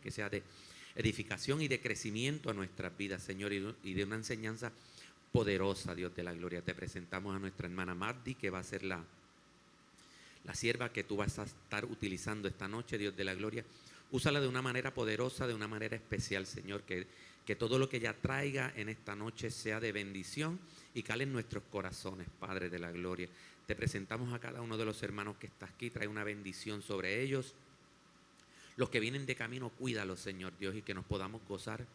Que sea de edificación y de crecimiento a nuestras vidas, Señor, y de una enseñanza poderosa, Dios de la gloria. Te presentamos a nuestra hermana Mardi, que va a ser la sierva que tú vas a estar utilizando esta noche, Dios de la gloria. Úsala de una manera poderosa, de una manera especial, Señor, que todo lo que ella traiga en esta noche sea de bendición y cale en nuestros corazones, Padre de la gloria. Te presentamos a cada uno de los hermanos que está aquí, trae una bendición sobre ellos. Los que vienen de camino, cuídalos, Señor Dios, y que nos podamos gozar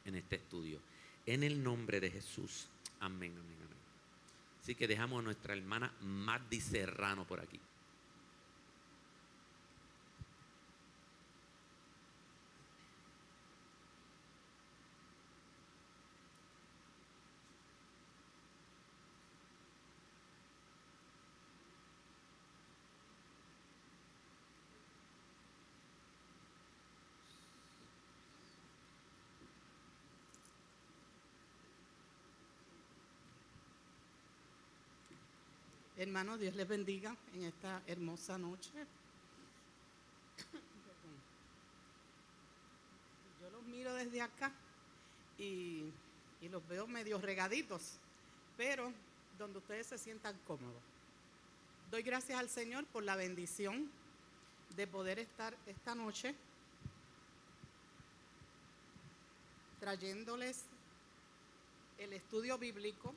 en este estudio. En el nombre de Jesús. Amén, amén, amén. Así que dejamos a nuestra hermana Mardi Serrano por aquí. Hermanos, Dios les bendiga en esta hermosa noche. Yo los miro desde acá y los veo medio regaditos, pero donde ustedes se sientan cómodos. Doy gracias al Señor por la bendición de poder estar esta noche trayéndoles el estudio bíblico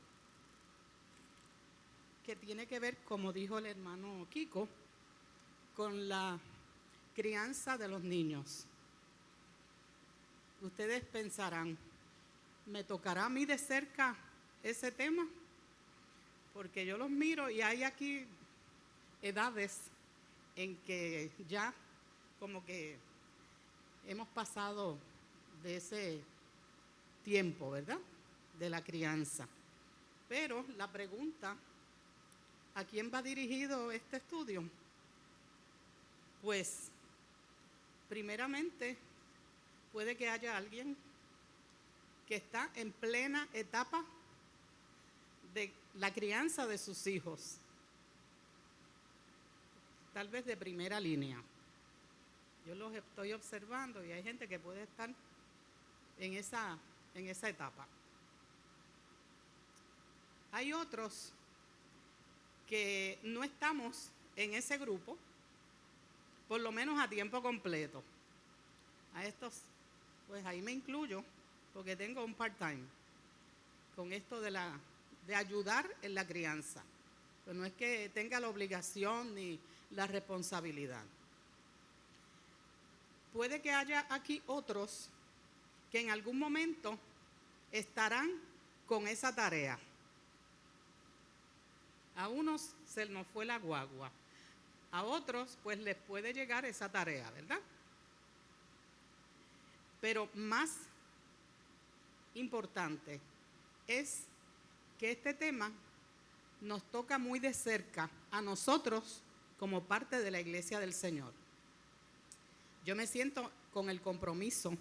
que tiene que ver, como dijo el hermano Kiko, con la crianza de los niños. Ustedes pensarán, ¿me tocará a mí de cerca ese tema? Porque yo los miro y hay aquí edades en que ya como que hemos pasado de ese tiempo, ¿verdad? De la crianza. Pero la pregunta, ¿a quién va dirigido este estudio? Pues, primeramente, puede que haya alguien que está en plena etapa de la crianza de sus hijos, tal vez de primera línea. Yo los estoy observando y hay gente que puede estar en esa etapa. Hay otros que no estamos en ese grupo, por lo menos a tiempo completo. A estos, pues ahí me incluyo, porque tengo un part-time con esto de ayudar en la crianza. Pues no es que tenga la obligación ni la responsabilidad. Puede que haya aquí otros que en algún momento estarán con esa tarea. A unos se nos fue la guagua, a otros pues les puede llegar esa tarea, ¿verdad? Pero más importante es que este tema nos toca muy de cerca a nosotros como parte de la Iglesia del Señor. Yo me siento con el compromiso,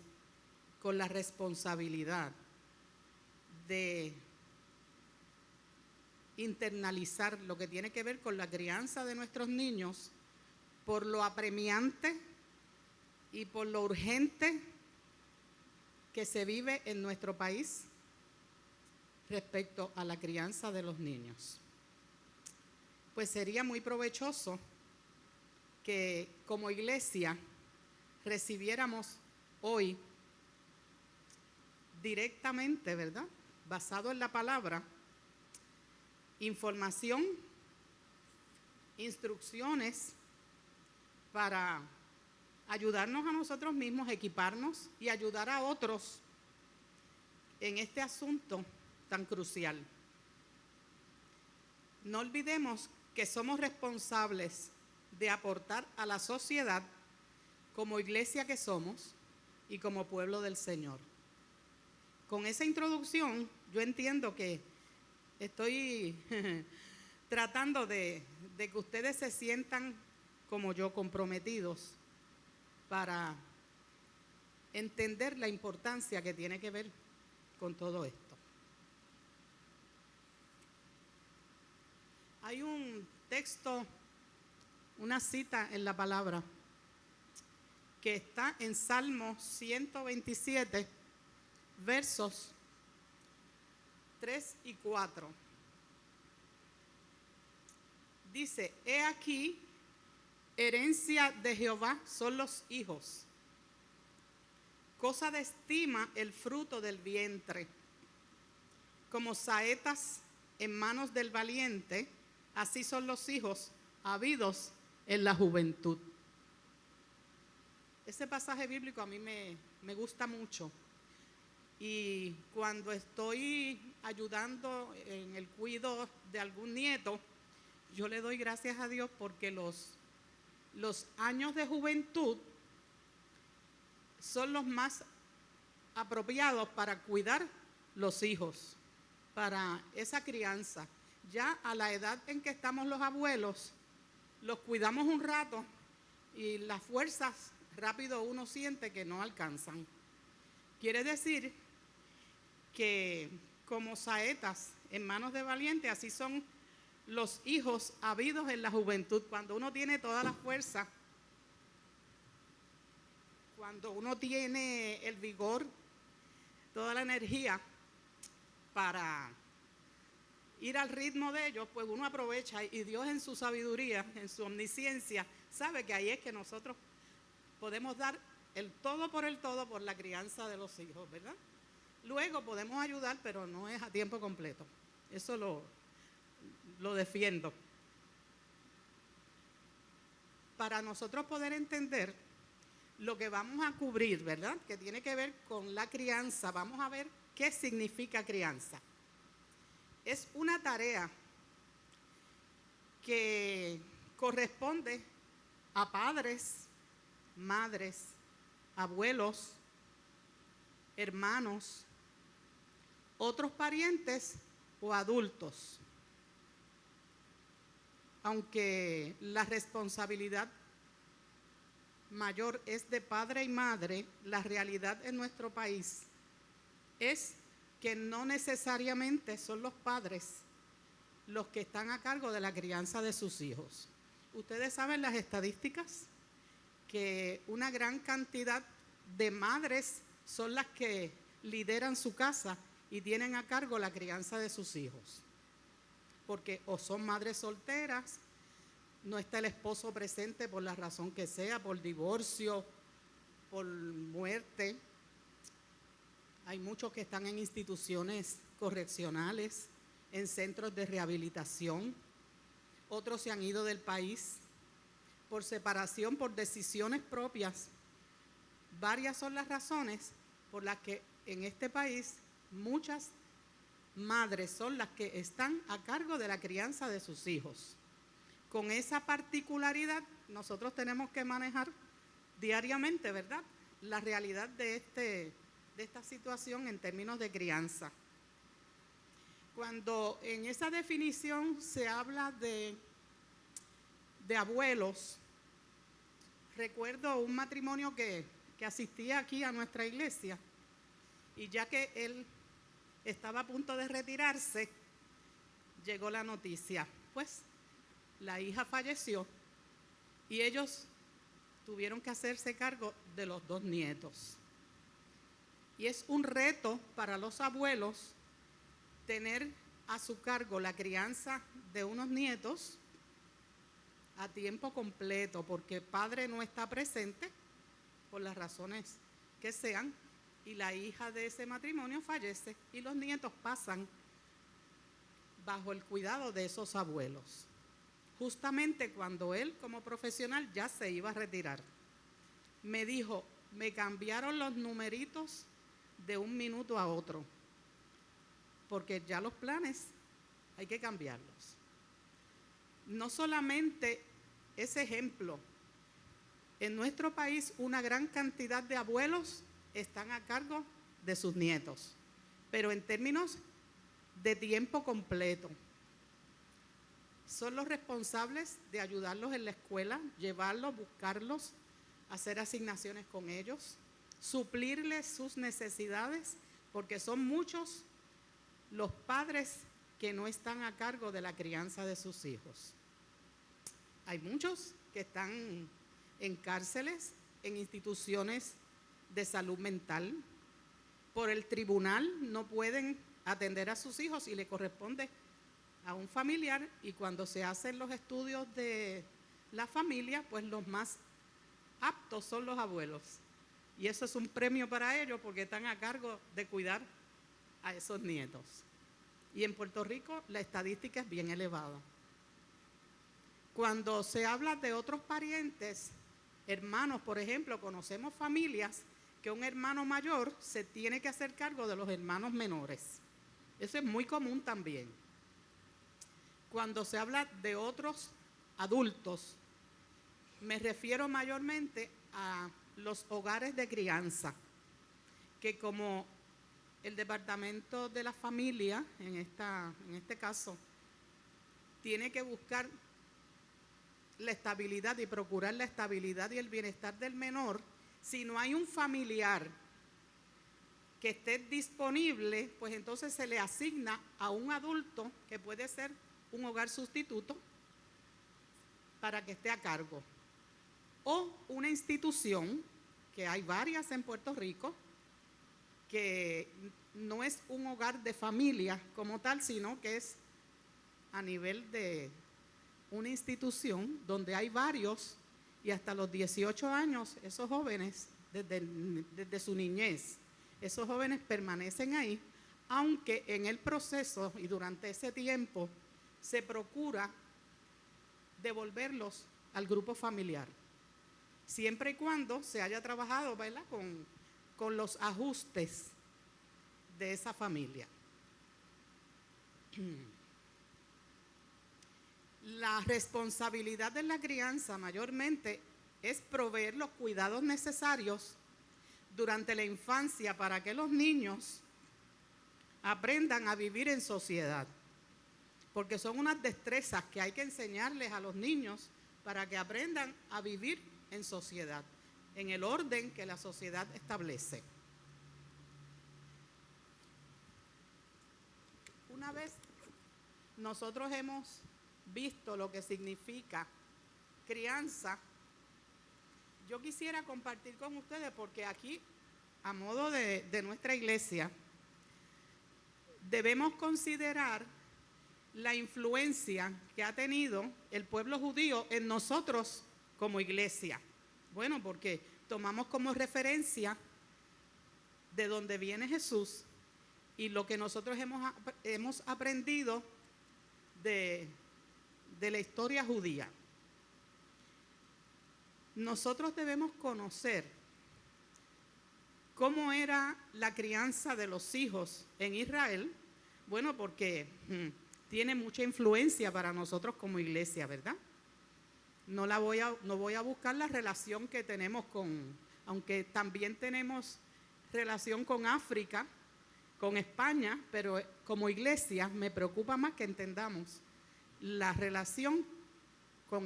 con la responsabilidad de internalizar lo que tiene que ver con la crianza de nuestros niños por lo apremiante y por lo urgente que se vive en nuestro país respecto a la crianza de los niños. Pues sería muy provechoso que como iglesia recibiéramos hoy directamente, ¿verdad?, basado en la palabra, información, instrucciones para ayudarnos a nosotros mismos, equiparnos y ayudar a otros en este asunto tan crucial. No olvidemos que somos responsables de aportar a la sociedad como iglesia que somos y como pueblo del Señor. Con esa introducción, yo entiendo que estoy tratando de que ustedes se sientan como yo, comprometidos para entender la importancia que tiene que ver con todo esto. Hay un texto, una cita en la palabra que está en Salmo 127, versos 3 y 4. Dice: he aquí, herencia de Jehová son los hijos, cosa de estima el fruto del vientre. Como saetas en manos del valiente, así son los hijos habidos en la juventud. Ese pasaje bíblico a mí me gusta mucho. Y cuando estoy ayudando en el cuidado de algún nieto, yo le doy gracias a Dios porque los años de juventud son los más apropiados para cuidar los hijos, para esa crianza. Ya a la edad en que estamos los abuelos, los cuidamos un rato y las fuerzas rápido uno siente que no alcanzan. Quiere decir que como saetas en manos de valiente, así son los hijos habidos en la juventud. Cuando uno tiene toda la fuerza, cuando uno tiene el vigor, toda la energía para ir al ritmo de ellos, pues uno aprovecha, y Dios en su sabiduría, en su omnisciencia, sabe que ahí es que nosotros podemos dar el todo por la crianza de los hijos, ¿verdad? Luego podemos ayudar, pero no es a tiempo completo. Eso lo defiendo. Para nosotros poder entender lo que vamos a cubrir, ¿verdad?, que tiene que ver con la crianza, vamos a ver qué significa crianza. Es una tarea que corresponde a padres, madres, abuelos, hermanos, otros parientes o adultos. Aunque la responsabilidad mayor es de padre y madre, la realidad en nuestro país es que no necesariamente son los padres los que están a cargo de la crianza de sus hijos. Ustedes saben las estadísticas, que una gran cantidad de madres son las que lideran su casa y tienen a cargo la crianza de sus hijos. Porque o son madres solteras, no está el esposo presente por la razón que sea, por divorcio, por muerte. Hay muchos que están en instituciones correccionales, en centros de rehabilitación. Otros se han ido del país por separación, por decisiones propias. Varias son las razones por las que en este país muchas madres son las que están a cargo de la crianza de sus hijos. Con esa particularidad nosotros tenemos que manejar diariamente, ¿verdad?, la realidad de esta situación en términos de crianza. Cuando en esa definición se habla de abuelos, recuerdo un matrimonio que asistía aquí a nuestra iglesia, y ya que él estaba a punto de retirarse, llegó la noticia, pues la hija falleció y ellos tuvieron que hacerse cargo de los 2 nietos. Y es un reto para los abuelos tener a su cargo la crianza de unos nietos a tiempo completo, porque el padre no está presente por las razones que sean, y la hija de ese matrimonio fallece y los nietos pasan bajo el cuidado de esos abuelos. Justamente cuando él como profesional ya se iba a retirar, me dijo, me cambiaron los numeritos de un minuto a otro, porque ya los planes hay que cambiarlos. No solamente ese ejemplo, en nuestro país una gran cantidad de abuelos están a cargo de sus nietos, pero en términos de tiempo completo. Son los responsables de ayudarlos en la escuela, llevarlos, buscarlos, hacer asignaciones con ellos, suplirles sus necesidades, porque son muchos los padres que no están a cargo de la crianza de sus hijos. Hay muchos que están en cárceles, en instituciones de salud mental. Por el tribunal no pueden atender a sus hijos y le corresponde a un familiar, y cuando se hacen los estudios de la familia, pues los más aptos son los abuelos. Y eso es un premio para ellos porque están a cargo de cuidar a esos nietos. Y en Puerto Rico la estadística es bien elevada. Cuando se habla de otros parientes, hermanos, por ejemplo, conocemos familias que un hermano mayor se tiene que hacer cargo de los hermanos menores. Eso es muy común también. Cuando se habla de otros adultos, me refiero mayormente a los hogares de crianza, que como el Departamento de la Familia, en este caso, tiene que buscar la estabilidad y procurar la estabilidad y el bienestar del menor, si no hay un familiar que esté disponible, pues entonces se le asigna a un adulto que puede ser un hogar sustituto para que esté a cargo. O una institución, que hay varias en Puerto Rico, que no es un hogar de familia como tal, sino que es a nivel de una institución donde hay varios, y hasta los 18 años esos jóvenes, desde su niñez, esos jóvenes permanecen ahí, aunque en el proceso y durante ese tiempo se procura devolverlos al grupo familiar, siempre y cuando se haya trabajado, ¿verdad?, con los ajustes de esa familia. La responsabilidad de la crianza mayormente es proveer los cuidados necesarios durante la infancia para que los niños aprendan a vivir en sociedad, porque son unas destrezas que hay que enseñarles a los niños para que aprendan a vivir en sociedad, en el orden que la sociedad establece. Una vez nosotros hemos visto lo que significa crianza, yo quisiera compartir con ustedes, porque aquí, a modo de nuestra iglesia, debemos considerar la influencia que ha tenido el pueblo judío en nosotros como iglesia. Bueno, porque tomamos como referencia de donde viene Jesús y lo que nosotros hemos aprendido de la historia judía. Nosotros debemos conocer cómo era la crianza de los hijos en Israel, bueno, porque tiene mucha influencia para nosotros como iglesia, ¿verdad? No voy a buscar la relación que tenemos aunque también tenemos relación con África, con España, pero como iglesia me preocupa más que entendamos la relación con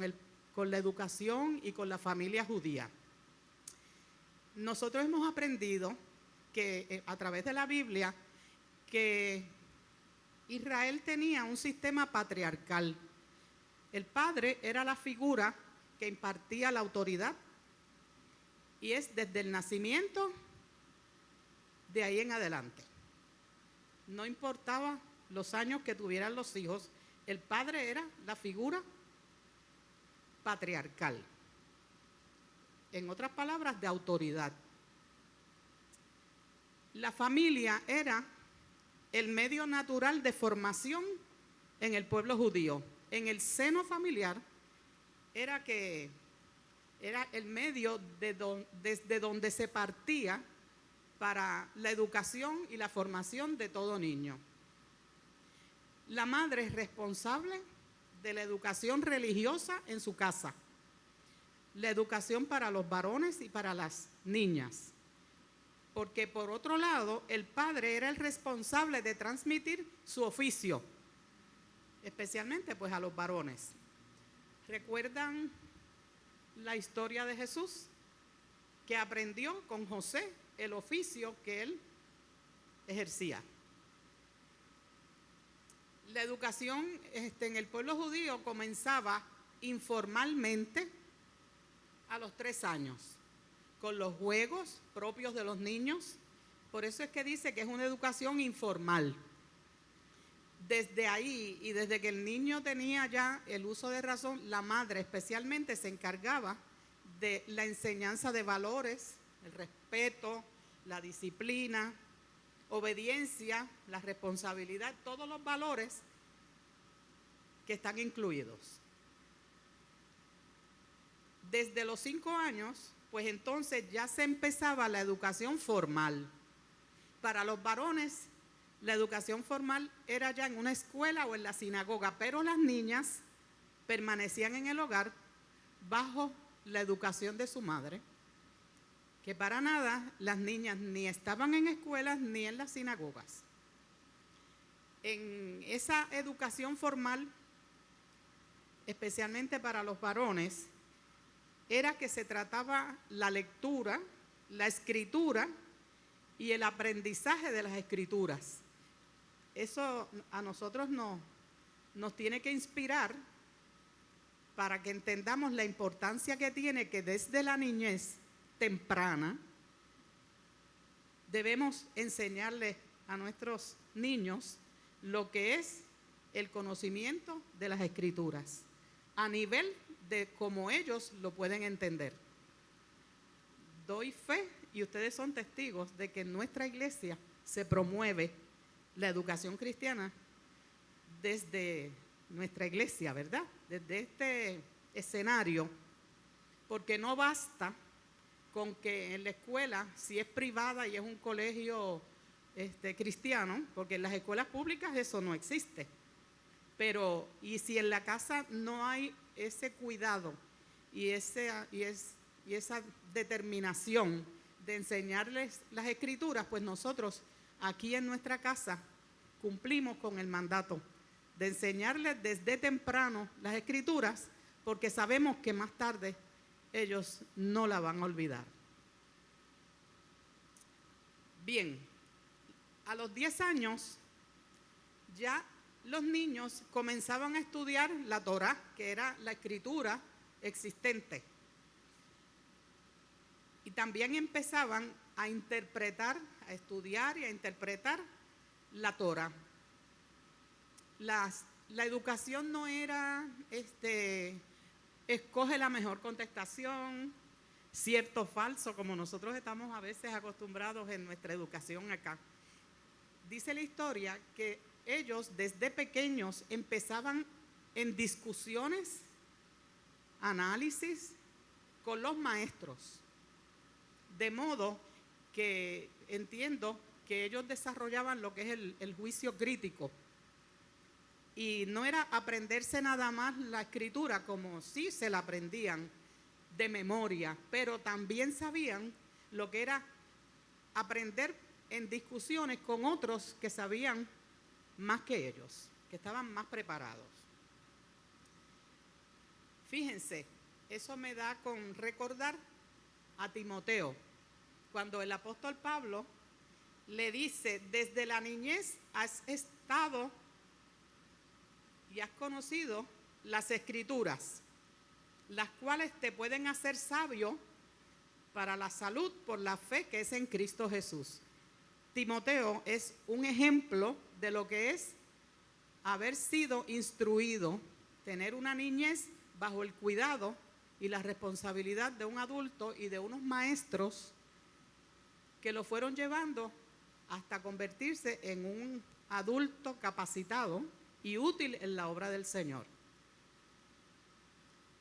la educación y con la familia judía. Nosotros hemos aprendido que a través de la Biblia que Israel tenía un sistema patriarcal. El padre era la figura que impartía la autoridad, y es desde el nacimiento de ahí en adelante. No importaba los años que tuvieran los hijos, el padre era la figura patriarcal. En otras palabras, de autoridad. La familia era el medio natural de formación en el pueblo judío. En el seno familiar era el medio desde donde se partía para la educación y la formación de todo niño. La madre es responsable de la educación religiosa en su casa, la educación para los varones y para las niñas. porque por otro lado, el padre era el responsable de transmitir su oficio, especialmente pues a los varones. ¿Recuerdan la historia de Jesús? Que aprendió con José el oficio que él ejercía. La educación en el pueblo judío comenzaba informalmente a los 3 años, con los juegos propios de los niños. Por eso es que dice que es una educación informal. Desde ahí y desde que el niño tenía ya el uso de razón, la madre especialmente se encargaba de la enseñanza de valores, el respeto, la disciplina, obediencia, la responsabilidad, todos los valores que están incluidos. Desde los 5 años, pues entonces ya se empezaba la educación formal. Para los varones, la educación formal era ya en una escuela o en la sinagoga, pero las niñas permanecían en el hogar bajo la educación de su madre, que para nada las niñas ni estaban en escuelas ni en las sinagogas. En esa educación formal, especialmente para los varones, era que se trataba la lectura, la escritura y el aprendizaje de las escrituras. Eso a nosotros nos tiene que inspirar para que entendamos la importancia que tiene que desde la niñez temprana debemos enseñarles a nuestros niños lo que es el conocimiento de las escrituras, a nivel de cómo ellos lo pueden entender. Doy fe, y ustedes son testigos, de que en nuestra iglesia se promueve la educación cristiana desde nuestra iglesia, ¿verdad? Desde este escenario, porque no basta con que en la escuela, si es privada y es un colegio cristiano, porque en las escuelas públicas eso no existe, pero y si en la casa no hay ese cuidado y esa determinación de enseñarles las escrituras, pues nosotros aquí en nuestra casa cumplimos con el mandato de enseñarles desde temprano las escrituras, porque sabemos que más tarde ellos no la van a olvidar. Bien, a los 10 años ya los niños comenzaban a estudiar la Torá, que era la escritura existente. Y también empezaban a interpretar, a estudiar y a interpretar la Torá. La educación no era escoge la mejor contestación, cierto o falso, como nosotros estamos a veces acostumbrados en nuestra educación acá. Dice la historia que ellos desde pequeños empezaban en discusiones, análisis con los maestros, de modo que entiendo que ellos desarrollaban lo que es el juicio crítico. Y no era aprenderse nada más la escritura, como sí se la aprendían de memoria, pero también sabían lo que era aprender en discusiones con otros que sabían más que ellos, que estaban más preparados. Fíjense, eso me da con recordar a Timoteo, cuando el apóstol Pablo le dice: desde la niñez has estado y has conocido las escrituras, las cuales te pueden hacer sabio para la salud por la fe que es en Cristo Jesús. Timoteo es un ejemplo de lo que es haber sido instruido, tener una niñez bajo el cuidado y la responsabilidad de un adulto y de unos maestros que lo fueron llevando hasta convertirse en un adulto capacitado y útil en la obra del Señor.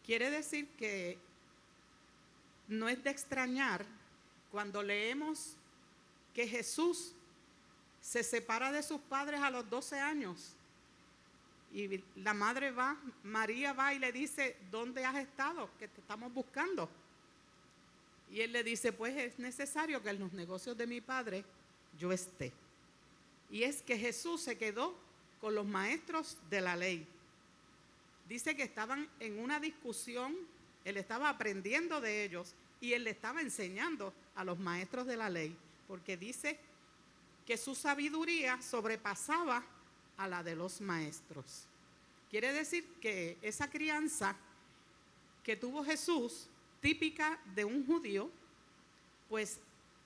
Quiere decir que no es de extrañar cuando leemos que Jesús se separa de sus padres a los 12 años y la madre va, María va y le dice: ¿dónde has estado? Que te estamos buscando. Y él le dice, pues es necesario que en los negocios de mi padre yo esté. Y es que Jesús se quedó con los maestros de la ley. Dice que estaban en una discusión, él estaba aprendiendo de ellos y él le estaba enseñando a los maestros de la ley, porque dice que su sabiduría sobrepasaba a la de los maestros. Quiere decir que esa crianza que tuvo Jesús, típica de un judío, pues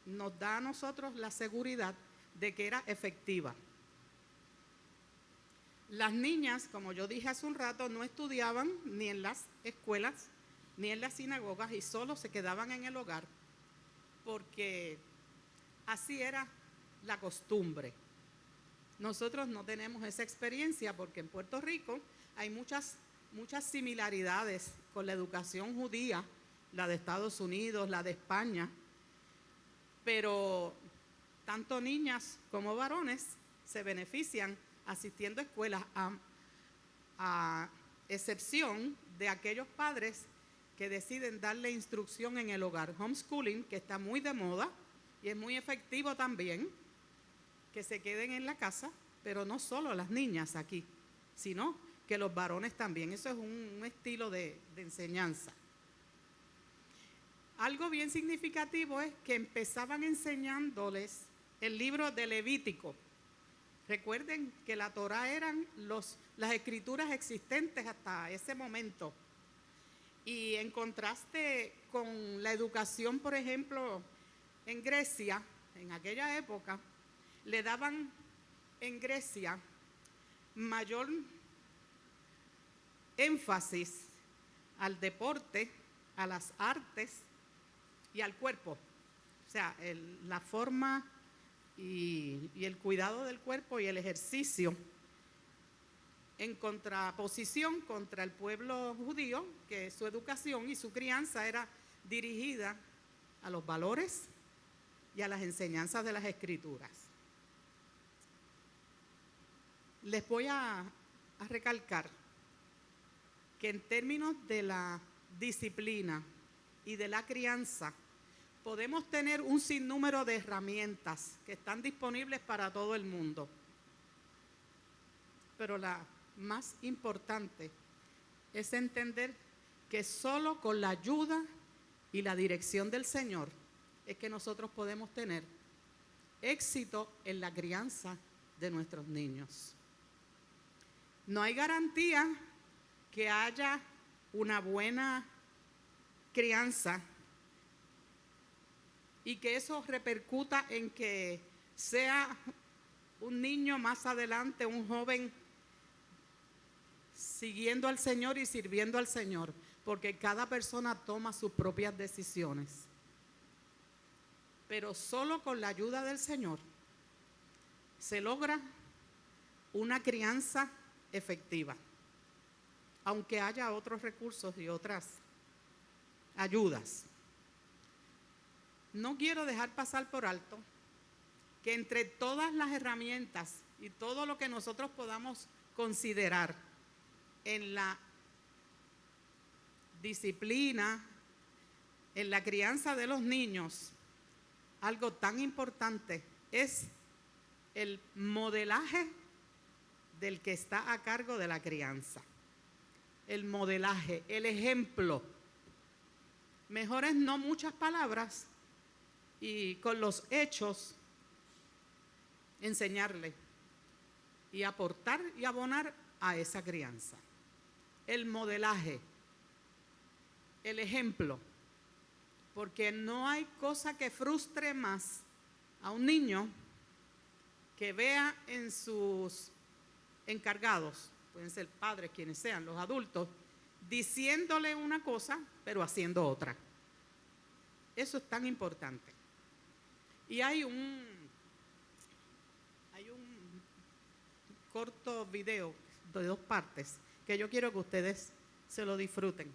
nos da a nosotros la seguridad de que era efectiva. Las niñas, como yo dije hace un rato, no estudiaban ni en las escuelas ni en las sinagogas y solo se quedaban en el hogar porque así era la costumbre. Nosotros no tenemos esa experiencia porque en Puerto Rico hay muchas similaridades con la educación judía, la de Estados Unidos, la de España, pero tanto niñas como varones se benefician asistiendo a escuelas, a excepción de aquellos padres que deciden darle instrucción en el hogar. Homeschooling, que está muy de moda y es muy efectivo también, que se queden en la casa, pero no solo las niñas aquí, sino que los varones también. Eso es un estilo de enseñanza. Algo bien significativo es que empezaban enseñándoles el libro de Levítico. Recuerden que la Torá eran las escrituras existentes hasta ese momento. Y en contraste con la educación, por ejemplo, en Grecia, en aquella época, le daban en Grecia mayor énfasis al deporte, a las artes y al cuerpo. O sea, la forma y el cuidado del cuerpo y el ejercicio, en contraposición contra el pueblo judío, que su educación y su crianza era dirigida a los valores y a las enseñanzas de las escrituras. Les voy a recalcar que en términos de la disciplina y de la crianza, podemos tener un sinnúmero de herramientas que están disponibles para todo el mundo. Pero la más importante es entender que solo con la ayuda y la dirección del Señor es que nosotros podemos tener éxito en la crianza de nuestros niños. No hay garantía que haya una buena crianza y que eso repercuta en que sea un niño más adelante, un joven siguiendo al Señor y sirviendo al Señor, porque cada persona toma sus propias decisiones. Pero solo con la ayuda del Señor se logra una crianza efectiva, aunque haya otros recursos y otras ayudas. No quiero dejar pasar por alto que entre todas las herramientas y todo lo que nosotros podamos considerar en la disciplina, en la crianza de los niños, algo tan importante es el modelaje del que está a cargo de la crianza. El modelaje, el ejemplo. Mejor es no muchas palabras y con los hechos enseñarle y aportar y abonar a esa crianza. El modelaje, el ejemplo, porque no hay cosa que frustre más a un niño que vea en sus encargados, pueden ser padres, quienes sean, los adultos, diciéndole una cosa, pero haciendo otra. Eso es tan importante. Y hay un corto video de 2 partes que yo quiero que ustedes se lo disfruten.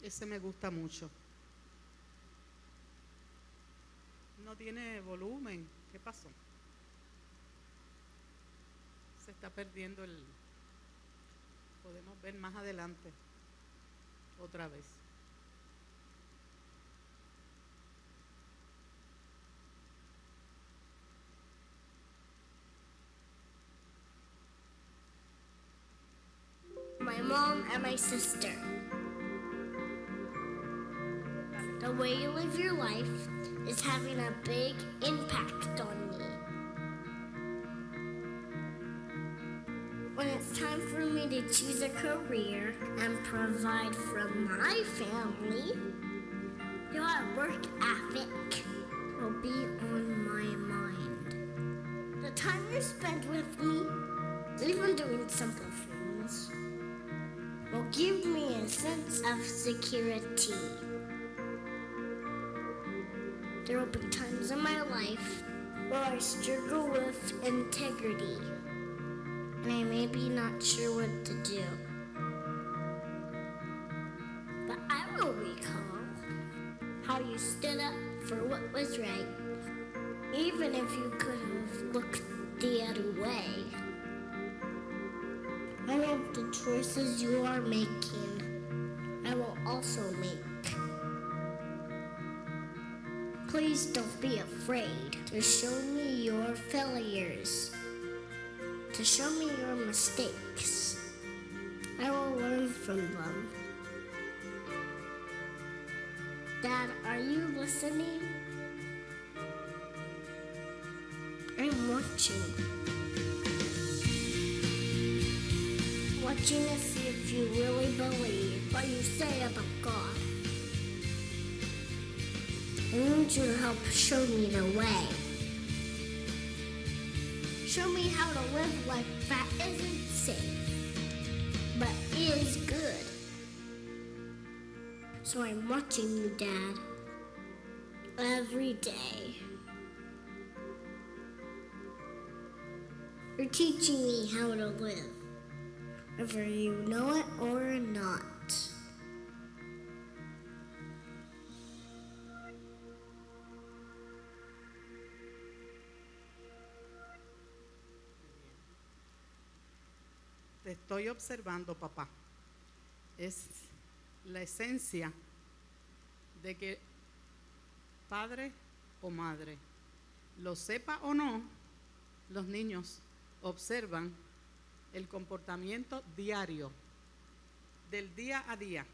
Ese me gusta mucho. No tiene volumen. ¿Qué pasó? Se está perdiendo el... Podemos ver más adelante. Otra vez. My mom and my sister. The way you live your life is having a big impact on me. When it's time for me to choose a career and provide for my family, your work ethic will be on my mind. The time you spend with me, even doing simple things, will give me a sense of security. There will be times in my life where I struggle with integrity, and I may be not sure what to do. But I will recall how you stood up for what was right, even if you could have looked the other way. Many of the choices you are making, I will also make. Please don't be afraid to show me your failures, to show me your mistakes. I will learn from them. Dad, are you listening? I'm watching. Watching to see if you really believe what you say about God. I need you to help show me the way. Show me how to live life that isn't safe, but is good. So I'm watching you, Dad, every day. You're teaching me how to live, whether you know it or not. Te estoy observando, papá. Es la esencia de que padre o madre, lo sepa o no, los niños observan el comportamiento diario, del día a día.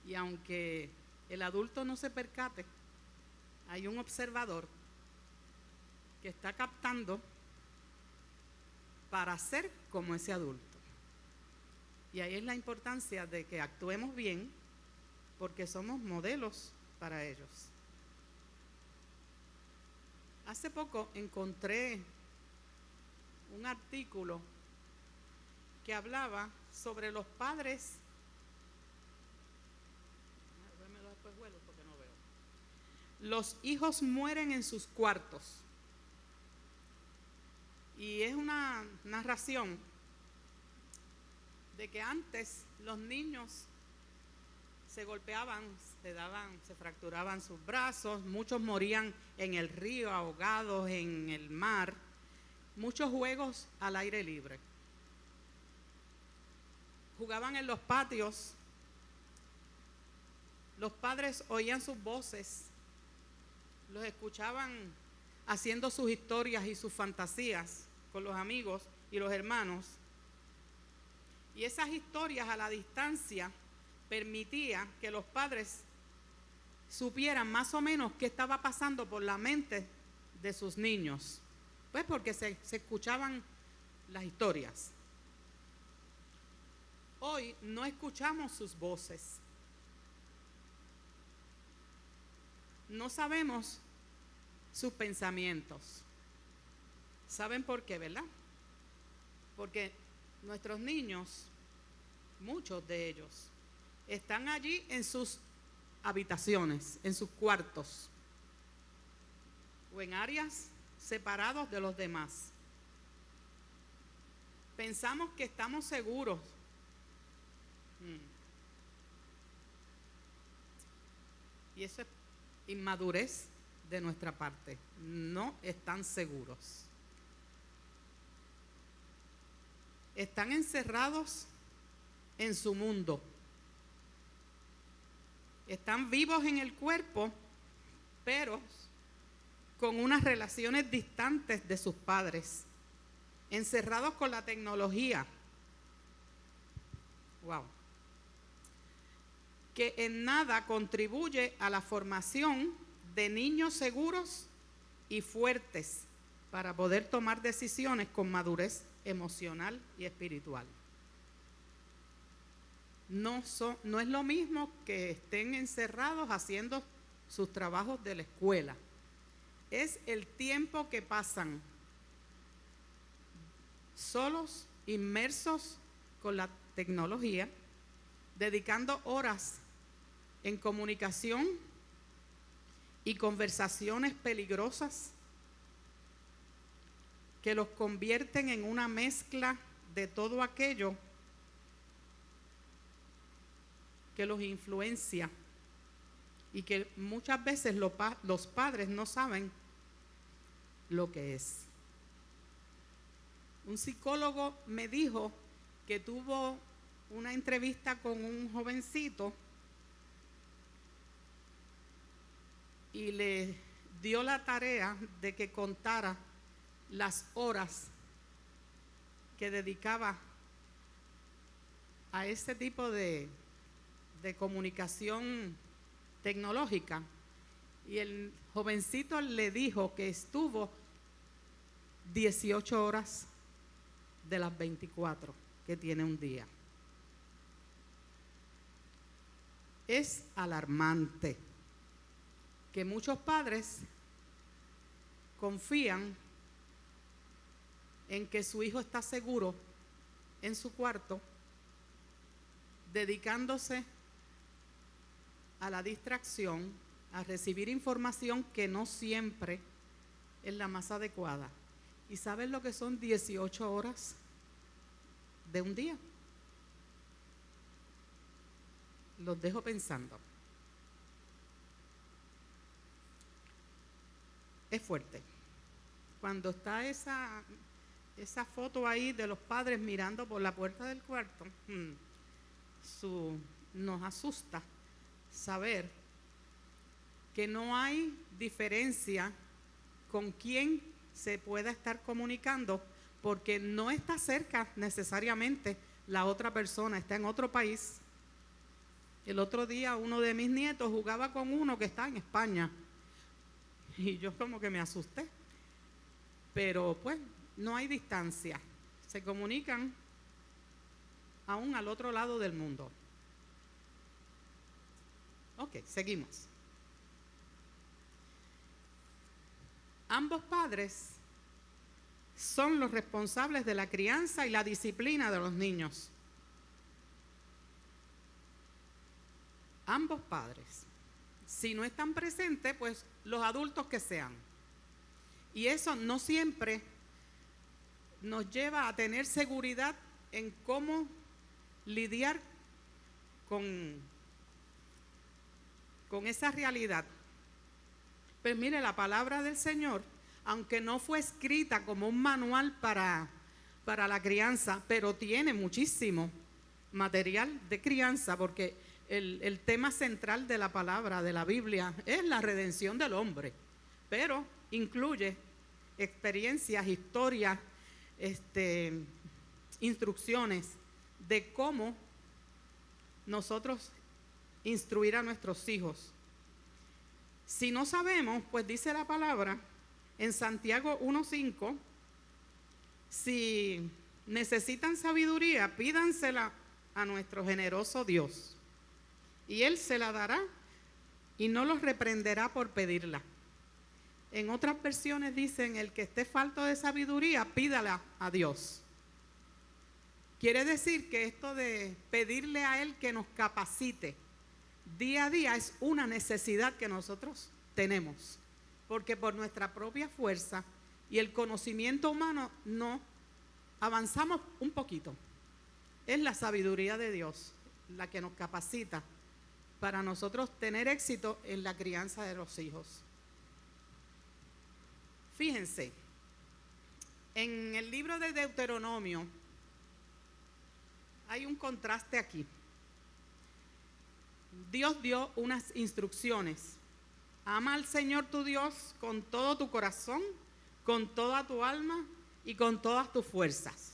Y aunque el adulto no se percate, hay un observador que está captando para ser como ese adulto. Y ahí es la importancia de que actuemos bien, porque somos modelos para ellos. Hace poco encontré un artículo que hablaba sobre los padres. Los hijos mueren en sus cuartos. Y es una narración de que antes los niños se golpeaban, se fracturaban sus brazos, muchos morían en el río, ahogados en el mar, muchos juegos al aire libre. Jugaban en los patios, los padres oían sus voces, los escuchaban haciendo sus historias y sus fantasías con los amigos y los hermanos. Y esas historias a la distancia permitían que los padres supieran más o menos qué estaba pasando por la mente de sus niños. Pues porque se escuchaban las historias. Hoy no escuchamos sus voces. No sabemos sus pensamientos. ¿Saben por qué, verdad? Porque nuestros niños, muchos de ellos, están allí en sus habitaciones, en sus cuartos, o en áreas separados de los demás. Pensamos que estamos seguros. Y eso es inmadurez de nuestra parte. No están seguros. Están encerrados en su mundo. Están vivos en el cuerpo, pero con unas relaciones distantes de sus padres. Encerrados con la tecnología. Wow. Que en nada contribuye a la formación de niños seguros y fuertes para poder tomar decisiones con madurez emocional y espiritual. No es lo mismo que estén encerrados haciendo sus trabajos de la escuela. Es el tiempo que pasan solos, inmersos con la tecnología, dedicando horas en comunicación y conversaciones peligrosas que los convierten en una mezcla de todo aquello que los influencia y que muchas veces los padres no saben lo que es. Un psicólogo me dijo que tuvo una entrevista con un jovencito y le dio la tarea de que contara las horas que dedicaba a ese tipo de comunicación tecnológica. Y el jovencito le dijo que estuvo 18 horas de las 24 que tiene un día. Es alarmante que muchos padres confían en que su hijo está seguro en su cuarto, dedicándose a la distracción, a recibir información que no siempre es la más adecuada. ¿Y saben lo que son 18 horas de un día? Los dejo pensando. Es fuerte. Cuando está esa foto ahí de los padres mirando por la puerta del cuarto, nos asusta saber que no hay diferencia con quién se pueda estar comunicando, porque no está cerca necesariamente la otra persona, está en otro país. El otro día uno de mis nietos jugaba con uno que está en España y yo como que me asusté, pero pues no hay distancia, se comunican aún al otro lado del mundo. Ok, seguimos. Ambos padres son los responsables de la crianza y la disciplina de los niños. Ambos padres. Si no están presentes, pues los adultos que sean. Y eso no siempre nos lleva a tener seguridad en cómo lidiar con esa realidad. Pues mire, la palabra del Señor, aunque no fue escrita como un manual para la crianza, pero tiene muchísimo material de crianza, porque el tema central de la palabra, de la Biblia, es la redención del hombre, pero incluye experiencias, historias, instrucciones de cómo nosotros instruir a nuestros hijos. Si no sabemos, pues dice la palabra en Santiago 1:5, si necesitan sabiduría, pídansela a nuestro generoso Dios, y Él se la dará y no los reprenderá por pedirla. En otras versiones dicen, el que esté falto de sabiduría, pídala a Dios. Quiere decir que esto de pedirle a Él que nos capacite día a día es una necesidad que nosotros tenemos, porque por nuestra propia fuerza y el conocimiento humano no avanzamos un poquito. Es la sabiduría de Dios la que nos capacita para nosotros tener éxito en la crianza de los hijos. Fíjense, en el libro de Deuteronomio hay un contraste aquí. Dios dio unas instrucciones. Ama al Señor tu Dios con todo tu corazón, con toda tu alma y con todas tus fuerzas.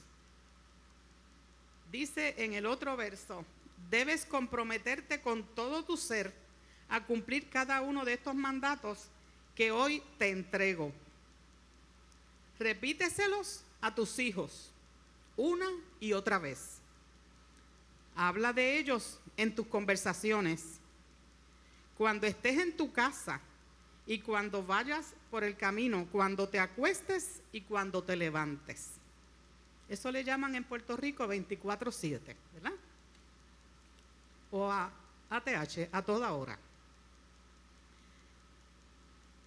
Dice en el otro verso, debes comprometerte con todo tu ser a cumplir cada uno de estos mandatos que hoy te entrego. Repíteselos a tus hijos una y otra vez. Habla de ellos en tus conversaciones, cuando estés en tu casa y cuando vayas por el camino, cuando te acuestes y cuando te levantes. Eso le llaman en Puerto Rico 24/7, ¿verdad? O ATH, a toda hora.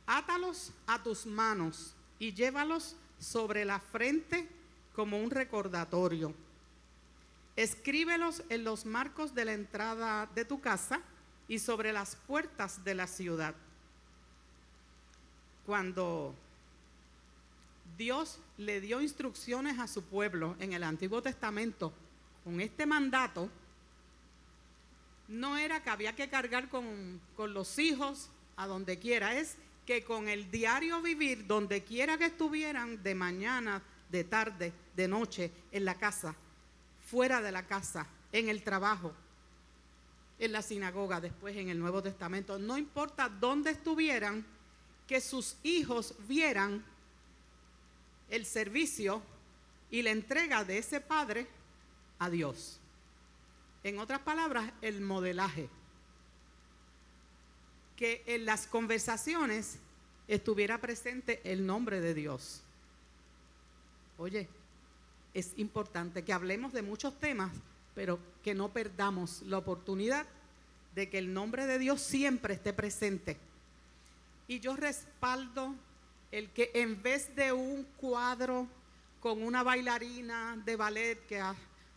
Átalos a tus manos y llévalos sobre la frente como un recordatorio. Escríbelos en los marcos de la entrada de tu casa y sobre las puertas de la ciudad. Cuando Dios le dio instrucciones a su pueblo en el Antiguo Testamento con este mandato, no era que había que cargar con los hijos a donde quiera, es que con el diario vivir, donde quiera que estuvieran, de mañana, de tarde, de noche, en la casa, fuera de la casa, en el trabajo, en la sinagoga, después en el Nuevo Testamento, no importa dónde estuvieran, que sus hijos vieran el servicio y la entrega de ese padre a Dios. En otras palabras, el modelaje. Que en las conversaciones estuviera presente el nombre de Dios. Oye, es importante que hablemos de muchos temas, pero que no perdamos la oportunidad de que el nombre de Dios siempre esté presente. Y yo respaldo el que en vez de un cuadro con una bailarina de ballet que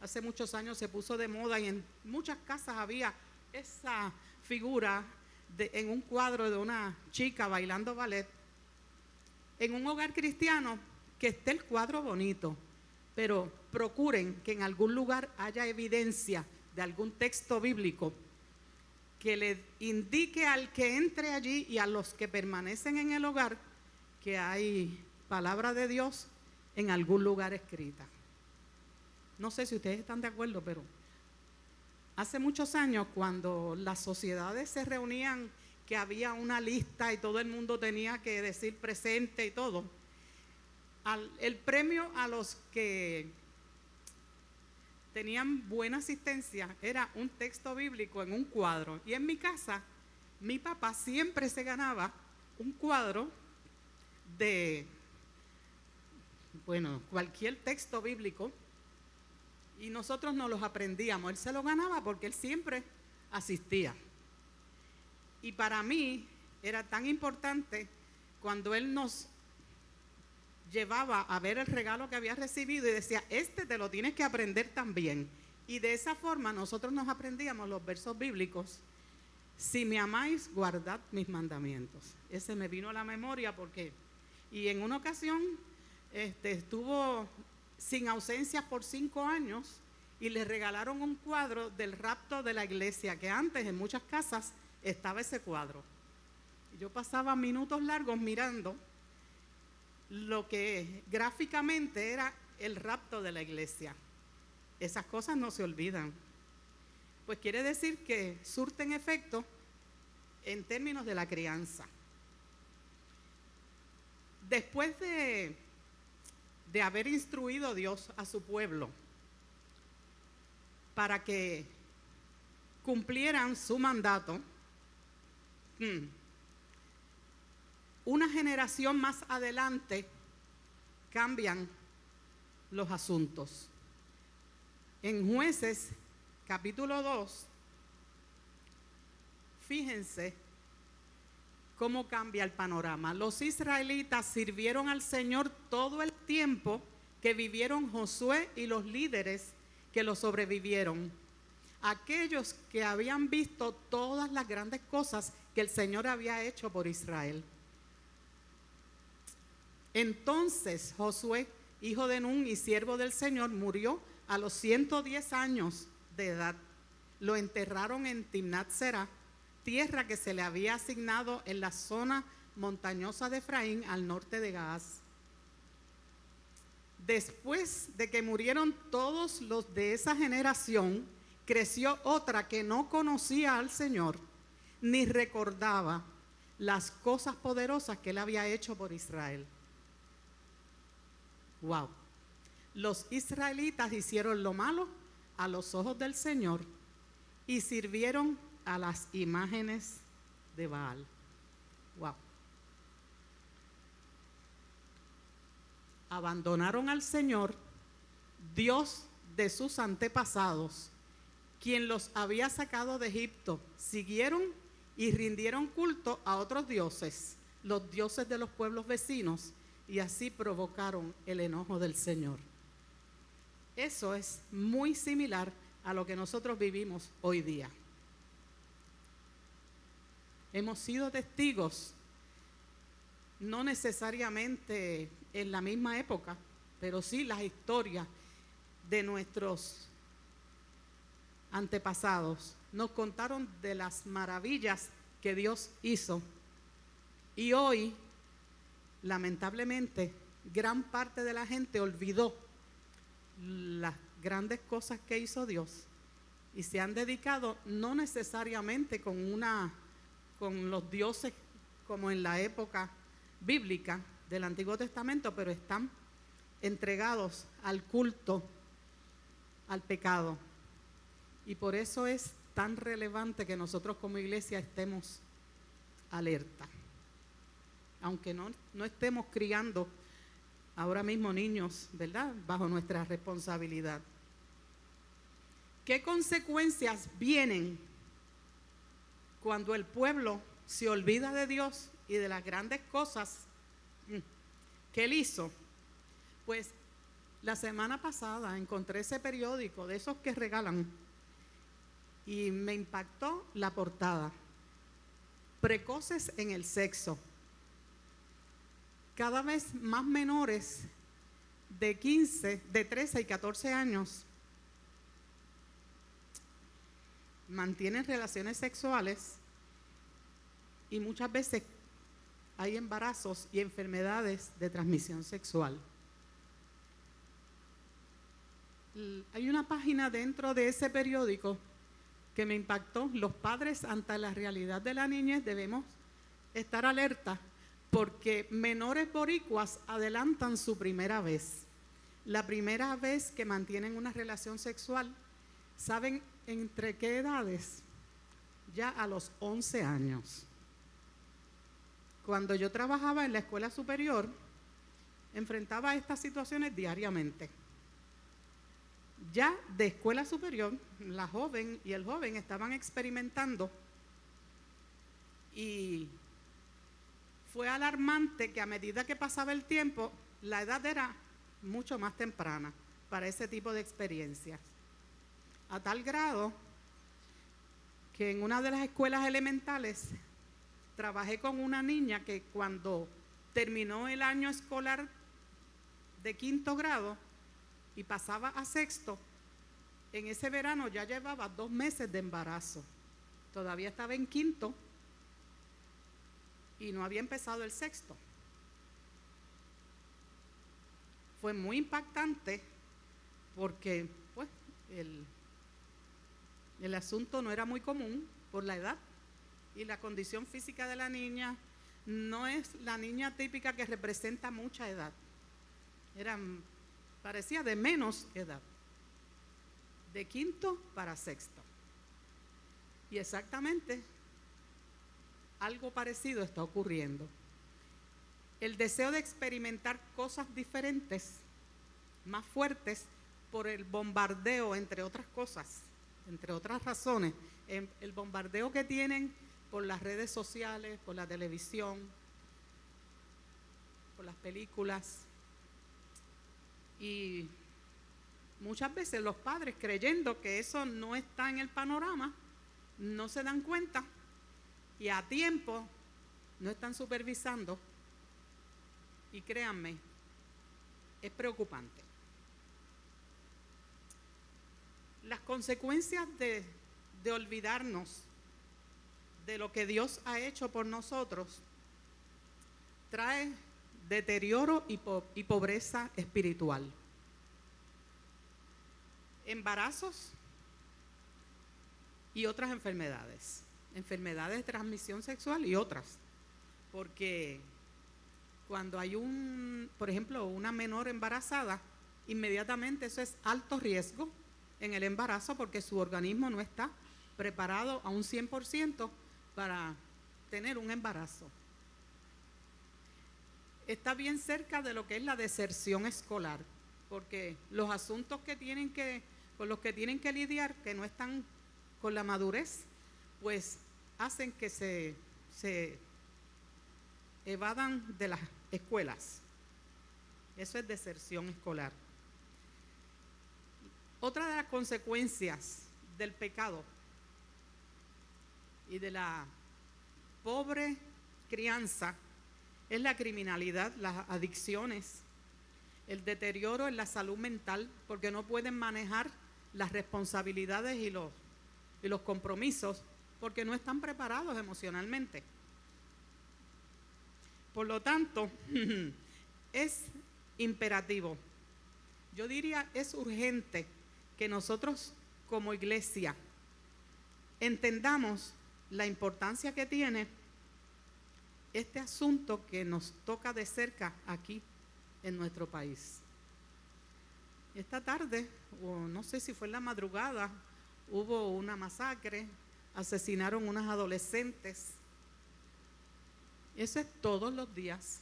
hace muchos años se puso de moda y en muchas casas había esa figura en un cuadro de una chica bailando ballet, en un hogar cristiano que esté el cuadro bonito, pero procuren que en algún lugar haya evidencia de algún texto bíblico que le indique al que entre allí y a los que permanecen en el hogar que hay palabra de Dios en algún lugar escrita. No sé si ustedes están de acuerdo, pero hace muchos años, cuando las sociedades se reunían, que había una lista y todo el mundo tenía que decir presente y todo, el premio a los que tenían buena asistencia era un texto bíblico en un cuadro. Y en mi casa, mi papá siempre se ganaba un cuadro de, cualquier texto bíblico, y nosotros nos los aprendíamos. Él se lo ganaba porque él siempre asistía. Y para mí era tan importante cuando él nos llevaba a ver el regalo que había recibido y decía, este te lo tienes que aprender también. Y de esa forma nosotros nos aprendíamos los versos bíblicos. Si me amáis, guardad mis mandamientos. Ese me vino a la memoria porque, y en una ocasión estuvo sin ausencias por 5 años y le regalaron un cuadro del rapto de la iglesia, que antes en muchas casas estaba ese cuadro. Yo pasaba minutos largos mirando lo que gráficamente era el rapto de la iglesia. Esas cosas no se olvidan. Pues quiere decir que surten efecto en términos de la crianza. Después de haber instruido Dios a su pueblo para que cumplieran su mandato, una generación más adelante cambian los asuntos. En Jueces, capítulo 2, fíjense cómo cambia el panorama. Los israelitas sirvieron al Señor todo el tiempo que vivieron Josué y los líderes que lo sobrevivieron. aquellos que habían visto todas las grandes cosas que el Señor había hecho por Israel. Entonces Josué, hijo de Nun y siervo del Señor, murió a los 110 años de edad. Lo enterraron en Timnat-Será, tierra que se le había asignado en la zona montañosa de Efraín, al norte de Gaaz. Después de que murieron todos los de esa generación, creció otra que no conocía al Señor, ni recordaba las cosas poderosas que él había hecho por Israel. Wow. Los israelitas hicieron lo malo a los ojos del Señor y sirvieron a las imágenes de Baal. Wow. Abandonaron al Señor, Dios de sus antepasados, quien los había sacado de Egipto. Siguieron y rindieron culto a otros dioses, los dioses de los pueblos vecinos, y así provocaron el enojo del Señor. Eso es muy similar a lo que nosotros vivimos hoy día. Hemos sido testigos, no necesariamente en la misma época, pero sí las historias de nuestros antepasados. Nos contaron de las maravillas que Dios hizo. Y hoy, lamentablemente, gran parte de la gente olvidó las grandes cosas que hizo Dios y se han dedicado no necesariamente con los dioses como en la época bíblica del Antiguo Testamento, pero están entregados al culto, al pecado. Y por eso es tan relevante que nosotros como iglesia estemos alerta. Aunque no estemos criando ahora mismo niños, ¿verdad?, bajo nuestra responsabilidad. ¿Qué consecuencias vienen cuando el pueblo se olvida de Dios y de las grandes cosas que Él hizo? Pues la semana pasada encontré ese periódico de esos que regalan y me impactó la portada. Precoces en el sexo. Cada vez más menores de 13 y 14 años mantienen relaciones sexuales y muchas veces hay embarazos y enfermedades de transmisión sexual. Hay una página dentro de ese periódico que me impactó. Los padres, ante la realidad de la niñez, debemos estar alerta porque menores boricuas adelantan su primera vez. La primera vez que mantienen una relación sexual, ¿saben entre qué edades? Ya a los 11 años. Cuando yo trabajaba en la escuela superior, enfrentaba estas situaciones diariamente. Ya de escuela superior, la joven y el joven estaban experimentando y fue alarmante que a medida que pasaba el tiempo, la edad era mucho más temprana para ese tipo de experiencias. A tal grado que en una de las escuelas elementales trabajé con una niña que cuando terminó el año escolar de 5º grado y pasaba a 6º, en ese verano ya llevaba 2 meses de embarazo. Todavía estaba en 5º y no había empezado el 6º. Fue muy impactante porque pues, el asunto no era muy común por la edad y la condición física de la niña. No es la niña típica que representa mucha edad. Parecía de menos edad, de 5º para 6º. Y exactamente algo parecido está ocurriendo. El deseo de experimentar cosas diferentes, más fuertes, por el bombardeo, entre otras cosas, entre otras razones, el bombardeo que tienen por las redes sociales, por la televisión, por las películas. Y muchas veces los padres, creyendo que eso no está en el panorama, no se dan cuenta y a tiempo no están supervisando. Y créanme, es preocupante. Las consecuencias de olvidarnos de lo que Dios ha hecho por nosotros trae deterioro y pobreza espiritual. Embarazos y otras enfermedades de transmisión sexual y otras, porque cuando hay por ejemplo, una menor embarazada, inmediatamente eso es alto riesgo en el embarazo porque su organismo no está preparado a un 100% para tener un embarazo. Está bien cerca de lo que es la deserción escolar, porque los asuntos con los que tienen que lidiar, que no están con la madurez, pues hacen que se evadan de las escuelas. Eso es deserción escolar. Otra de las consecuencias del pecado y de la pobre crianza es la criminalidad, las adicciones, el deterioro en la salud mental, porque no pueden manejar las responsabilidades y los compromisos, porque no están preparados emocionalmente. Por lo tanto, es imperativo, yo diría es urgente que nosotros como iglesia entendamos la importancia que tiene este asunto que nos toca de cerca aquí en nuestro país. Esta tarde, o no sé si fue en la madrugada, hubo una masacre, asesinaron unas adolescentes. Eso es todos los días.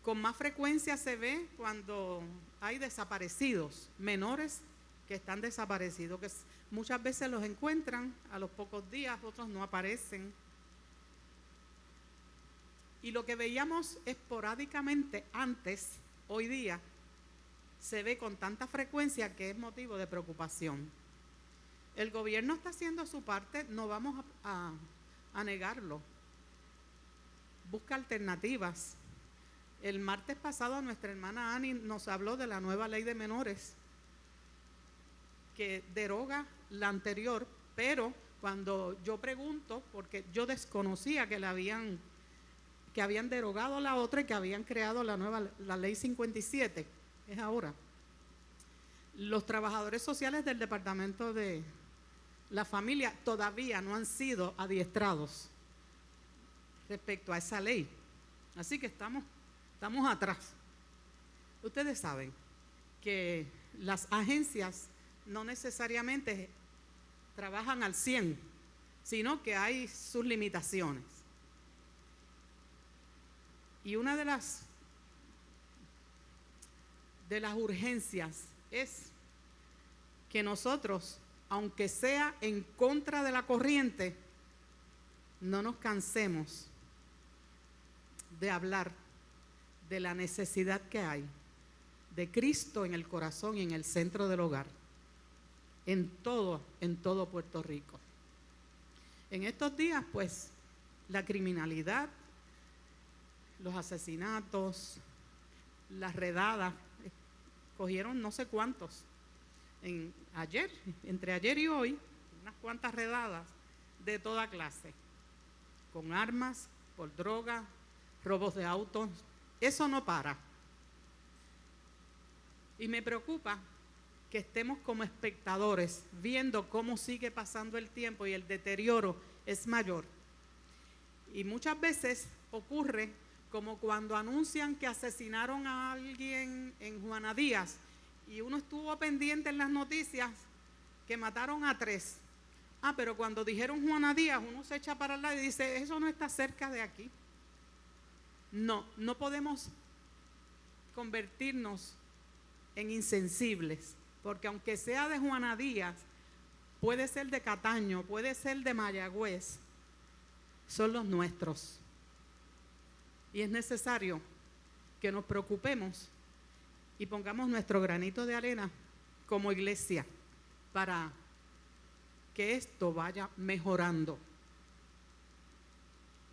Con más frecuencia se ve cuando hay desaparecidos, menores que están desaparecidos, que muchas veces los encuentran a los pocos días, otros no aparecen. Y lo que veíamos esporádicamente antes, hoy día, se ve con tanta frecuencia que es motivo de preocupación. El gobierno está haciendo su parte, no vamos a negarlo. Busca alternativas. El martes pasado nuestra hermana Ani nos habló de la nueva ley de menores que deroga la anterior, pero cuando yo pregunto, porque yo desconocía que habían derogado la otra y que habían creado la ley 57, es ahora. Los trabajadores sociales del Departamento de la Familia todavía no han sido adiestrados respecto a esa ley. Así que estamos atrás. Ustedes saben que las agencias no necesariamente trabajan al 100, sino que hay sus limitaciones. Y una de las urgencias es que nosotros, aunque sea en contra de la corriente, no nos cansemos de hablar de la necesidad que hay de Cristo en el corazón y en el centro del hogar, en todo Puerto Rico. En estos días, pues, la criminalidad, los asesinatos, las redadas, cogieron no sé cuántos. Entre ayer y hoy, unas cuantas redadas de toda clase, con armas, por droga, robos de autos. Eso no para. Y me preocupa que estemos como espectadores viendo cómo sigue pasando el tiempo y el deterioro es mayor. Y muchas veces ocurre como cuando anuncian que asesinaron a alguien en Juana Díaz y uno estuvo pendiente en las noticias que mataron a 3. Pero cuando dijeron Juana Díaz, uno se echa para el lado y dice, eso no está cerca de aquí. No podemos convertirnos en insensibles, porque aunque sea de Juana Díaz, puede ser de Cataño, puede ser de Mayagüez, son los nuestros. Y es necesario que nos preocupemos y pongamos nuestro granito de arena como iglesia para que esto vaya mejorando?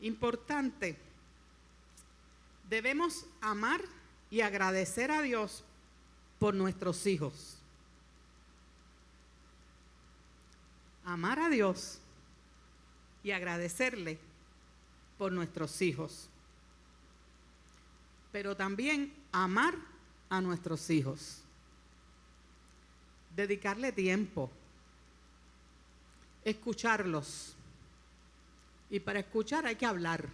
Importante, debemos amar y agradecer a Dios por nuestros hijos. Amar a Dios y agradecerle por nuestros hijos. Pero también amar a nuestros hijos. Dedicarle tiempo. Escucharlos. Y para escuchar hay que hablar.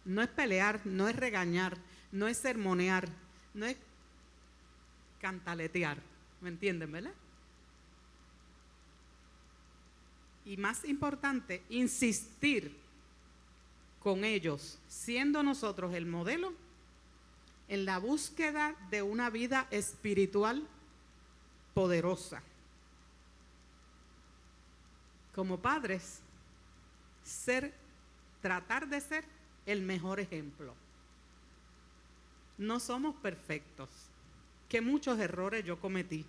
No es pelear, no es regañar, no es sermonear, no es cantaletear. ¿Me entienden, verdad? Y más importante, insistir con ellos, siendo nosotros el modelo en la búsqueda de una vida espiritual poderosa. Como padres, tratar de ser el mejor ejemplo. No somos perfectos, que muchos errores yo cometí.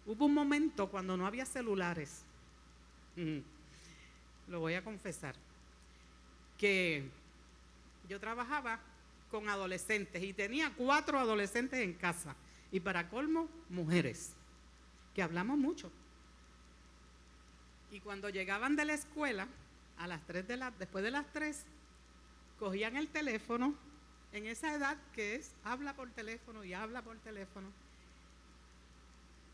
Hubo un momento cuando no había celulares, lo voy a confesar, que yo trabajaba con adolescentes y tenía 4 adolescentes en casa y para colmo mujeres, que hablamos mucho. Y cuando llegaban de la escuela, a las 3 después de las 3, cogían el teléfono, en esa edad que es, habla por teléfono y habla por teléfono.